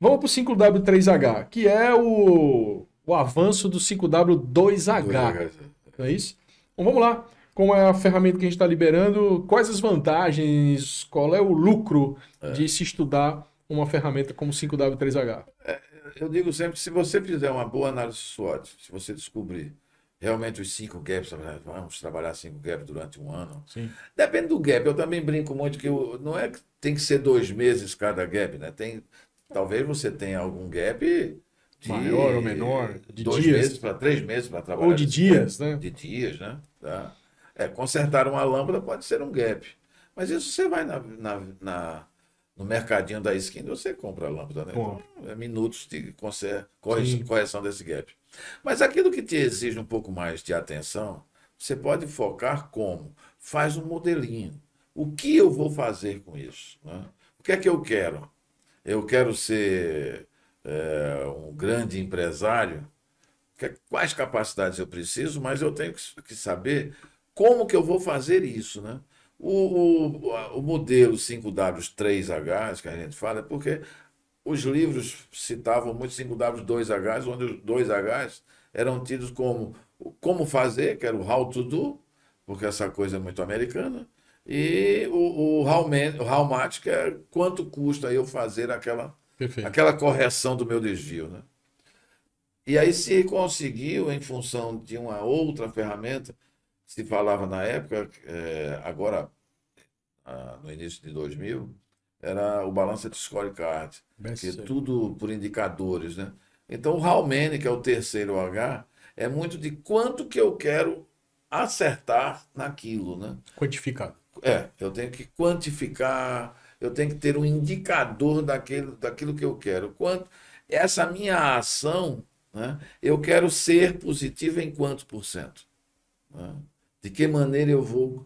Vamos para o 5W3H, que é o avanço do 5W2H. 2H. Não é isso? Então vamos lá. Como é a ferramenta que a gente está liberando? Quais as vantagens? Qual é o lucro de se estudar uma ferramenta como 5W3H? Eu digo sempre que se você fizer uma boa análise SWOT, se você descobrir realmente os 5 gaps, vamos trabalhar 5 gaps durante um ano. Sim. Depende do gap. Eu também brinco muito que não é que tem que ser 2 meses cada gap, né? Talvez você tenha algum gap Maior ou de menor, de 2 meses dias, para 3 meses para ou trabalhar de nesse gap. dias, né? De dias, né? Tá? Consertar uma lâmpada pode ser um gap. Mas isso você vai no mercadinho da esquina, você compra a lâmpada, né? Então, Compra. é minutos de Sim. correção desse gap. Mas aquilo que te exige um pouco mais de atenção, você pode focar como? Faz um modelinho. O que eu vou fazer com isso? Né? O que é que eu quero? Eu quero ser um grande empresário. Quais capacidades eu preciso, mas eu tenho que saber como que eu vou fazer isso, né? O modelo 5W3H, que a gente fala, é porque os livros citavam muito 5W2Hs, onde os 2Hs eram tidos como fazer, que era o how to do, porque essa coisa é muito americana, e o how much, que é quanto custa eu fazer Perfeito. aquela correção do meu desvio, né? E aí se conseguiu, em função de uma outra ferramenta, se falava na época, agora no início de 2000, era o Balanced Scorecard, que é Best seller. tudo por indicadores, né? Então o Hallman, que é o terceiro H, é muito de quanto que eu quero acertar naquilo, né? Quantificado. Eu tenho que quantificar, eu tenho que ter um indicador daquilo que eu quero. Essa minha ação, né, eu quero ser positivo em quantos por cento? Né? De que maneira eu vou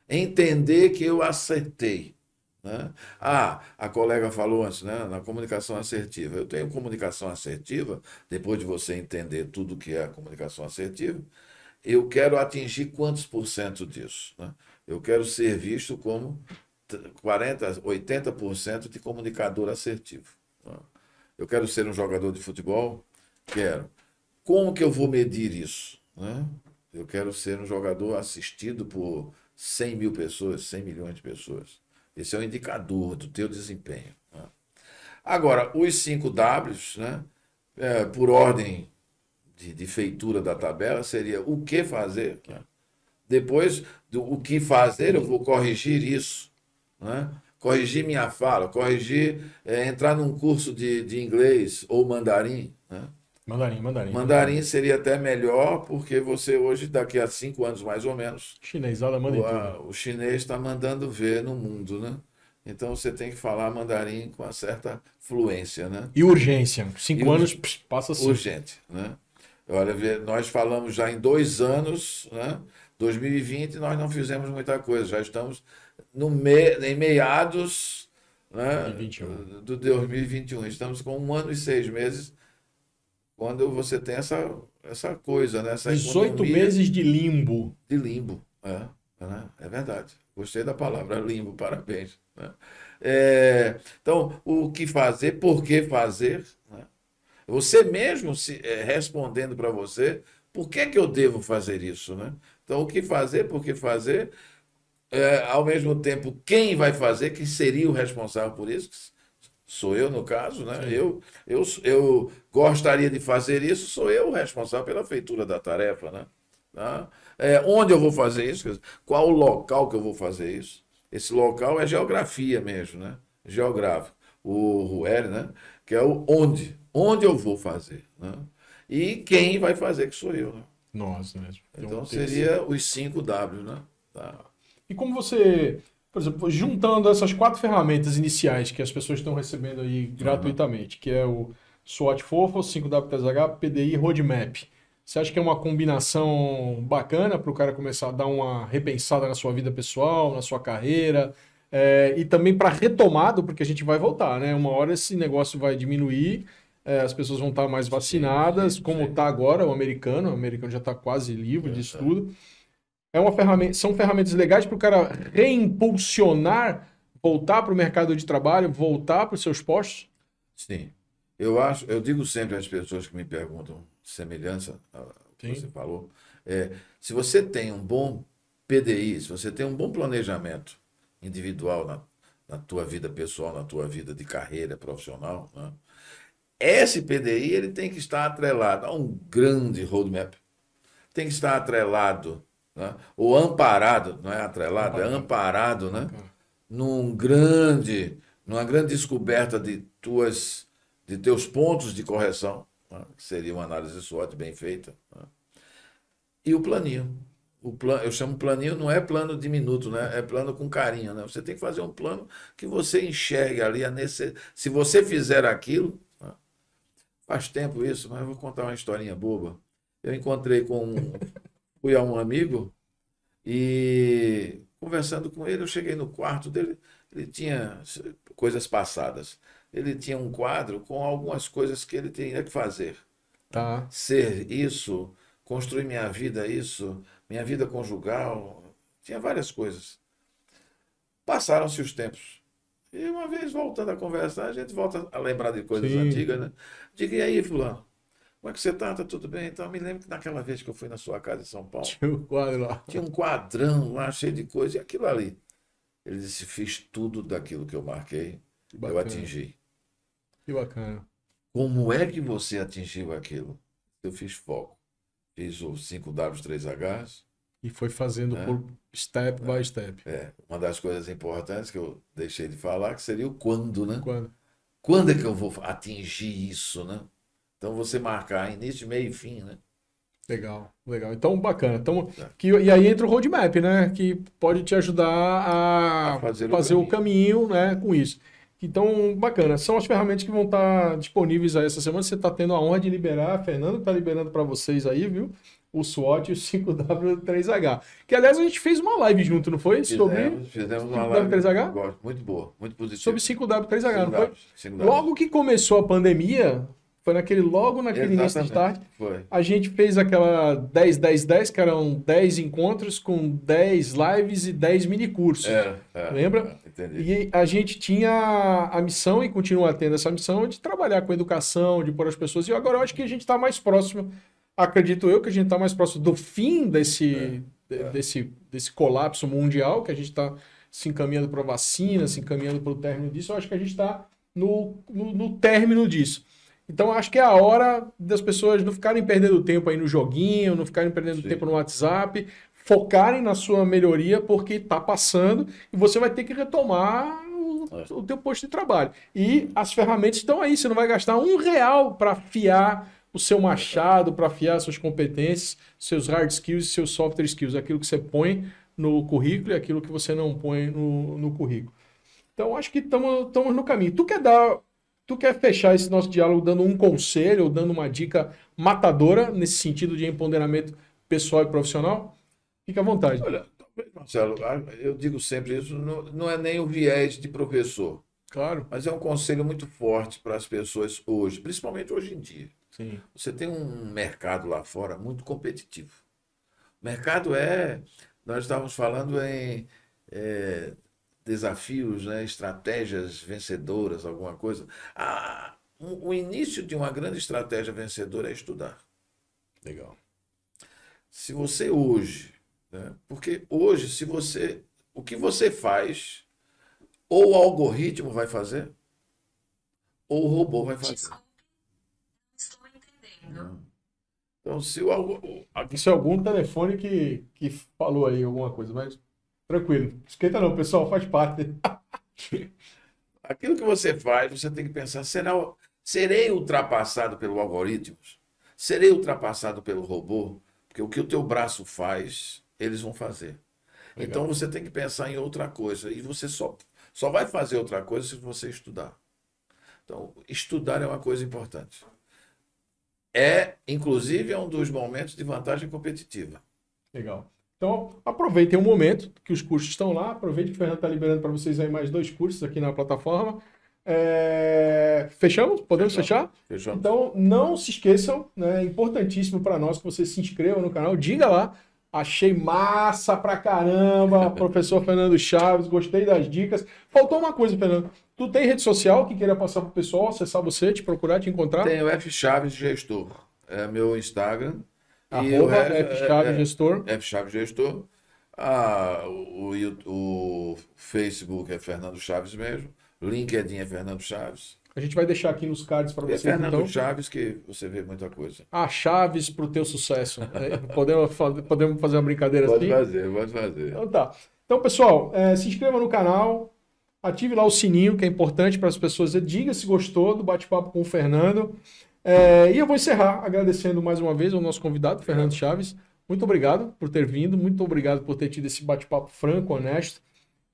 entender que eu acertei? Né? A colega falou antes, né, na comunicação assertiva. Eu tenho comunicação assertiva, depois de você entender tudo que é a comunicação assertiva, eu quero atingir quantos por cento disso? Né? Eu quero ser visto como 40, 80% de comunicador assertivo. Né? Eu quero ser um jogador de futebol? Quero. Como que eu vou medir isso? Né? Eu quero ser um jogador assistido por 100 mil pessoas, 100 milhões de pessoas. Esse é um indicador do teu desempenho. Né? Agora, os 5 Ws, né, por ordem de feitura da tabela, seria o que fazer. Né? Depois do o que fazer, eu vou corrigir isso. Né? corrigir minha fala, corrigir, entrar num curso de inglês ou mandarim, né? Mandarim. Mandarim seria até melhor, porque você hoje, daqui a 5 anos mais ou menos, Chinesada manda em tudo. o chinês está mandando ver no mundo, né? Então você tem que falar mandarim com uma certa fluência, né? E urgência. 5 E anos, passa assim. urgente, né? Olha, nós falamos já em 2 anos, né? 2020 nós não fizemos muita coisa, já estamos em meados, né, 2021. do 2021. Estamos com 1 ano e 6 meses, quando você tem essa coisa, né? Essa 18 economia meses de limbo. de limbo. Né? É verdade. Gostei da palavra limbo, parabéns. Né? Então, o que fazer, por que fazer, né? Você mesmo respondendo para você, por que que eu devo fazer isso, né? Então, o que fazer, por que fazer, ao mesmo tempo, quem vai fazer, quem seria o responsável por isso, sou eu no caso, né? Eu gostaria de fazer isso, sou eu o responsável pela feitura da tarefa, né? Tá? Onde eu vou fazer isso? Quer dizer, qual o local que eu vou fazer isso? Esse local é geografia mesmo, né? Geográfico. O Ruel, né? Que é o onde eu vou fazer, né? E quem vai fazer, que sou eu, né? Nossa, mesmo. Então seria os 5 W, né? Tá. E como você, por exemplo, juntando essas 4 ferramentas iniciais que as pessoas estão recebendo aí gratuitamente, que é o SWOT Fofo, 5W3H, PDI e Roadmap. Você acha que é uma combinação bacana para o cara começar a dar uma repensada na sua vida pessoal, na sua carreira, e também para retomado, porque a gente vai voltar, né? Uma hora esse negócio vai diminuir, as pessoas vão estar mais vacinadas, como está agora o americano já está quase livre disso tudo. São ferramentas legais para o cara reimpulsionar, voltar para o mercado de trabalho, voltar para os seus postos? Sim. Eu digo sempre às pessoas que me perguntam semelhança ao que você falou, se você tem um bom PDI, se você tem um bom planejamento individual na tua vida pessoal, na tua vida de carreira profissional, né? Esse PDI ele tem que estar atrelado a um grande roadmap, tem que estar atrelado, né? Ou amparado, não é atrelado, é amparado, né? Numa grande descoberta de teus pontos de correção, né? Que seria uma análise SWOT bem feita, né? E o planinho. Eu chamo planinho, não é plano diminuto, né? É plano com carinho, né? Você tem que fazer um plano que você enxergue ali se você fizer aquilo, né? Faz tempo isso, mas eu vou contar uma historinha boba. Eu fui a um amigo e conversando com ele, eu cheguei no quarto dele, ele tinha coisas passadas. Ele tinha um quadro com algumas coisas que ele tinha que fazer. Tá. Ser isso, construir minha vida conjugal, tinha várias coisas. Passaram-se os tempos. E uma vez, voltando a conversar, a gente volta a lembrar de coisas antigas, né? Diga, e aí, fulano? Como é que você tá? Tá tudo bem? Então, eu me lembro que naquela vez que eu fui na sua casa em São Paulo, Tinha um quadro lá. tinha um quadrão lá cheio de coisa, e aquilo ali. Ele disse, fiz tudo daquilo que eu marquei, eu atingi. Que bacana. Como é que você atingiu aquilo? Eu fiz foco. Fiz os 5W3Hs. E foi fazendo por step by step. Uma das coisas importantes que eu deixei de falar, que seria o quando, né? Quando? Quando é que eu vou atingir isso, né? Então, você marcar início, meio e fim, né? Legal. Então, bacana. E aí entra o roadmap, né? Que pode te ajudar a fazer o caminho, né, com isso. Então, bacana. São as ferramentas que vão estar disponíveis aí essa semana. Você está tendo a honra de liberar, a Fernanda está liberando para vocês aí, viu? O SWOT e o 5W3H. Que, aliás, a gente fez uma live junto, não foi? Fizemos uma live. 5W3H? Muito boa, muito positiva. Sobre 5W3H, não foi? 5W. Logo que começou a pandemia, foi logo naquele início de start, a gente fez aquela 10-10-10, que eram 10 encontros com 10 lives e 10 minicursos. Lembra? Entendi. E a gente tinha a missão, e continua tendo essa missão, de trabalhar com educação, de pôr as pessoas. E agora eu acho que a gente está mais próximo, acredito eu, que a gente está mais próximo do fim desse colapso mundial, que a gente está se encaminhando para a vacina, se encaminhando para o término disso. Eu acho que a gente está no término disso. Então, acho que é a hora das pessoas não ficarem perdendo tempo aí no joguinho, não ficarem perdendo tempo no WhatsApp, focarem na sua melhoria, porque está passando e você vai ter que retomar o teu posto de trabalho. E as ferramentas estão aí, você não vai gastar R$ 1 para afiar o seu machado, para afiar suas competências, seus hard skills e seus software skills, aquilo que você põe no currículo e aquilo que você não põe no currículo. Então, acho que estamos no caminho. Tu quer fechar esse nosso diálogo dando um conselho ou dando uma dica matadora nesse sentido de empoderamento pessoal e profissional? Fica à vontade. Olha, Marcelo, eu digo sempre isso, não é nem o viés de professor, Claro. mas é um conselho muito forte para as pessoas hoje, principalmente hoje em dia. Sim. Você tem um mercado lá fora muito competitivo. O mercado nós estávamos falando em desafios, né, estratégias vencedoras, alguma coisa. O início de uma grande estratégia vencedora é estudar. Legal. Se você hoje, né, porque hoje, o que você faz, ou o algoritmo vai fazer, ou o robô vai fazer. Estou entendendo. Então, se o algoritmo. Isso é algum telefone que falou aí alguma coisa, mas tranquilo. Esquenta não, pessoal, faz parte. Aquilo que você faz, você tem que pensar, serei ultrapassado pelo algoritmo? Serei ultrapassado pelo robô? Porque o que o teu braço faz, eles vão fazer. Legal. Então você tem que pensar em outra coisa. E você só vai fazer outra coisa se você estudar. Então, estudar é uma coisa importante. Inclusive, é um dos momentos de vantagem competitiva. Legal. Então, aproveitem o momento que os cursos estão lá. Aproveite que o Fernando está liberando para vocês aí mais 2 cursos aqui na plataforma. Fechamos? Podemos fechar? Fechamos. Então, não se esqueçam, né? É importantíssimo para nós que você se inscreva no canal. Diga lá. Achei massa pra caramba, professor Fernando Chaves, gostei das dicas. Faltou uma coisa, Fernando. Tu tem rede social que queira passar pro pessoal, acessar você, te procurar, te encontrar? Tenho F Chaves Gestor. É meu Instagram. Arroba F Chaves Gestor. F Chaves Gestor. O Facebook é Fernando Chaves mesmo. LinkedIn é Fernando Chaves. A gente vai deixar aqui nos cards para É vocês, Fernando então. Chaves que você vê muita coisa. Chaves pro teu sucesso. Podemos fazer uma brincadeira Pode assim? pode fazer. Então tá. Então, pessoal, se inscreva no canal, ative lá o sininho, que é importante para as pessoas. Diga se gostou do bate-papo com o Fernando. E eu vou encerrar agradecendo mais uma vez ao nosso convidado, Fernando Chaves. Muito obrigado por ter vindo, muito obrigado por ter tido esse bate-papo franco, honesto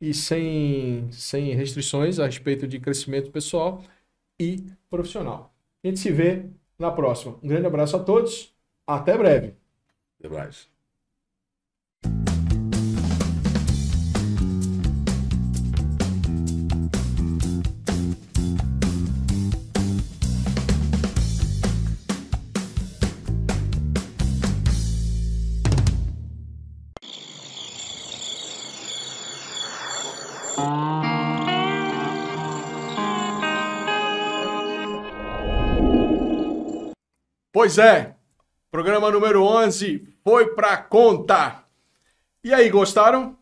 e sem restrições a respeito de crescimento pessoal e profissional. A gente se vê na próxima. Um grande abraço a todos. Até breve. Até mais. Pois é, programa número 11 foi pra conta. E aí, gostaram?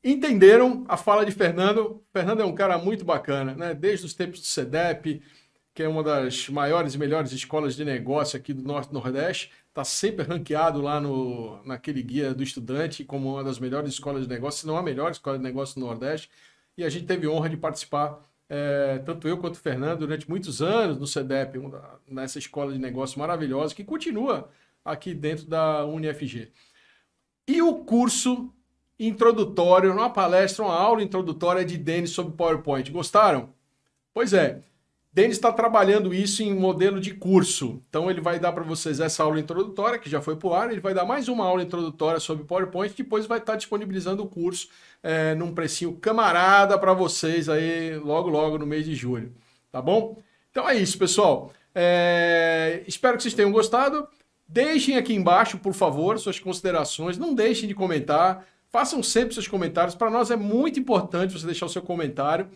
Entenderam a fala de Fernando? Fernando é um cara muito bacana, né? Desde os tempos do CEDEP, que é uma das maiores e melhores escolas de negócio aqui do Norte e Nordeste, está sempre ranqueado lá naquele guia do estudante como uma das melhores escolas de negócio, se não a melhor escola de negócio do Nordeste. E a gente teve honra de participar, tanto eu quanto o Fernando, durante muitos anos no CEDEP, nessa escola de negócio maravilhosa, que continua aqui dentro da UniFG. E o curso introdutório, uma palestra, uma aula introdutória de Denis sobre PowerPoint. Gostaram? Pois é. Denis está trabalhando isso em modelo de curso. Então ele vai dar para vocês essa aula introdutória, que já foi para o ar, ele vai dar mais uma aula introdutória sobre PowerPoint, depois vai estar disponibilizando o curso num precinho camarada para vocês aí logo, logo no mês de julho. Tá bom? Então é isso, pessoal. Espero que vocês tenham gostado. Deixem aqui embaixo, por favor, suas considerações. Não deixem de comentar. Façam sempre seus comentários. Para nós é muito importante você deixar o seu comentário,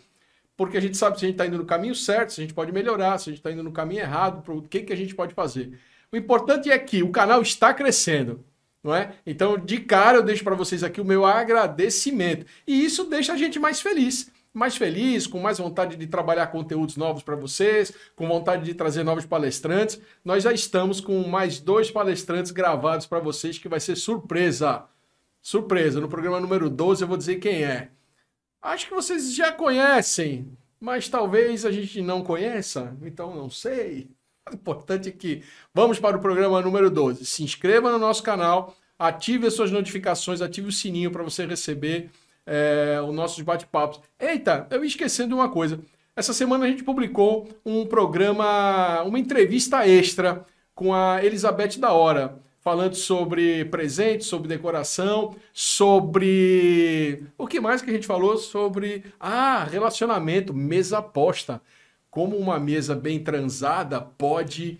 porque a gente sabe se a gente está indo no caminho certo, se a gente pode melhorar, se a gente está indo no caminho errado, o que a gente pode fazer. O importante é que o canal está crescendo, não é? Então, de cara, eu deixo para vocês aqui o meu agradecimento. E isso deixa a gente mais feliz, com mais vontade de trabalhar conteúdos novos para vocês, com vontade de trazer novos palestrantes. Nós já estamos com mais 2 palestrantes gravados para vocês, que vai ser surpresa. Surpresa. No programa número 12 eu vou dizer quem é. Acho que vocês já conhecem, mas talvez a gente não conheça, então não sei. O importante é que vamos para o programa número 12. Se inscreva no nosso canal, ative as suas notificações, ative o sininho para você receber os nossos bate-papos. Eita, eu ia esquecendo de uma coisa. Essa semana a gente publicou um programa, uma entrevista extra com a Elizabeth da Hora, falando sobre presentes, sobre decoração, sobre... O que mais que a gente falou? Sobre relacionamento, mesa posta. Como uma mesa bem transada pode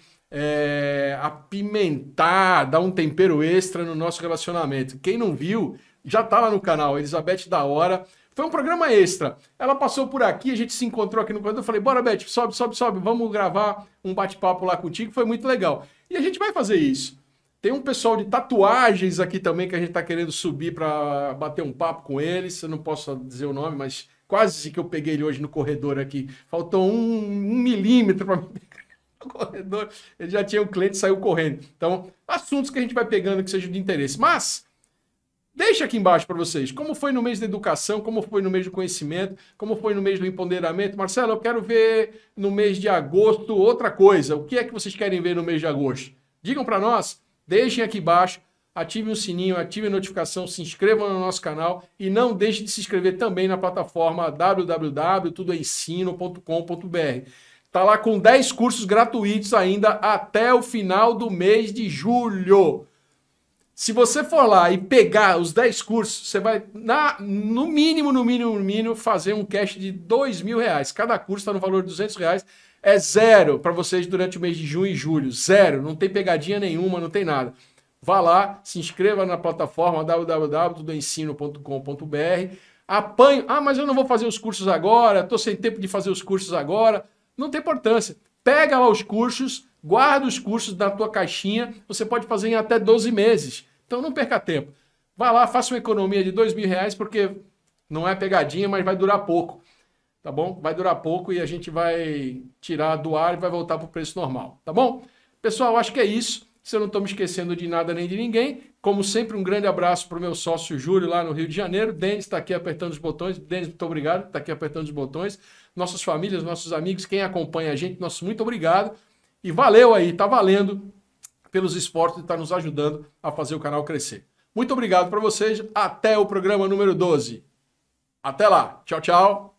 apimentar, dar um tempero extra no nosso relacionamento. Quem não viu, já tá lá no canal, Elizabeth da Hora. Foi um programa extra. Ela passou por aqui, a gente se encontrou aqui no corredor. Eu falei, bora, Beth, sobe, vamos gravar um bate-papo lá contigo. Foi muito legal. E a gente vai fazer isso. Tem um pessoal de tatuagens aqui também que a gente tá querendo subir para bater um papo com eles. Eu não posso dizer o nome, mas quase que eu peguei ele hoje no corredor aqui. Faltou um milímetro para me pegar no corredor. Ele já tinha um cliente e saiu correndo. Então, assuntos que a gente vai pegando que sejam de interesse. Mas... deixa aqui embaixo para vocês, como foi no mês da educação, como foi no mês do conhecimento, como foi no mês do empoderamento. Marcelo, eu quero ver no mês de agosto outra coisa. O que é que vocês querem ver no mês de agosto? Digam para nós, deixem aqui embaixo, ativem o sininho, ativem a notificação, se inscrevam no nosso canal e não deixem de se inscrever também na plataforma www.tudoensino.com.br. Está lá com 10 cursos gratuitos ainda até o final do mês de julho. Se você for lá e pegar os 10 cursos, você vai, no mínimo, fazer um cash de R$2.000. Cada curso está no valor de R$200. É zero para vocês durante o mês de junho e julho. Zero. Não tem pegadinha nenhuma, não tem nada. Vá lá, se inscreva na plataforma www.tudoensino.com.br. Apanhe. Mas eu não vou fazer os cursos agora, estou sem tempo de fazer os cursos agora. Não tem importância. Pega lá os cursos, guarda os cursos na tua caixinha, você pode fazer em até 12 meses. Então não perca tempo. Vai lá, faça uma economia de R$2.000, porque não é pegadinha, mas vai durar pouco. Tá bom? Vai durar pouco e a gente vai tirar do ar e vai voltar para o preço normal. Tá bom? Pessoal, acho que é isso. Se eu não estou me esquecendo de nada nem de ninguém, como sempre, um grande abraço para o meu sócio Júlio lá no Rio de Janeiro. Denis está aqui apertando os botões. Denis, muito obrigado, está aqui apertando os botões. Nossas famílias, nossos amigos, quem acompanha a gente, nosso muito obrigado. E valeu aí, tá valendo pelos esforços de estar nos ajudando a fazer o canal crescer. Muito obrigado para vocês. Até o programa número 12. Até lá. Tchau, tchau.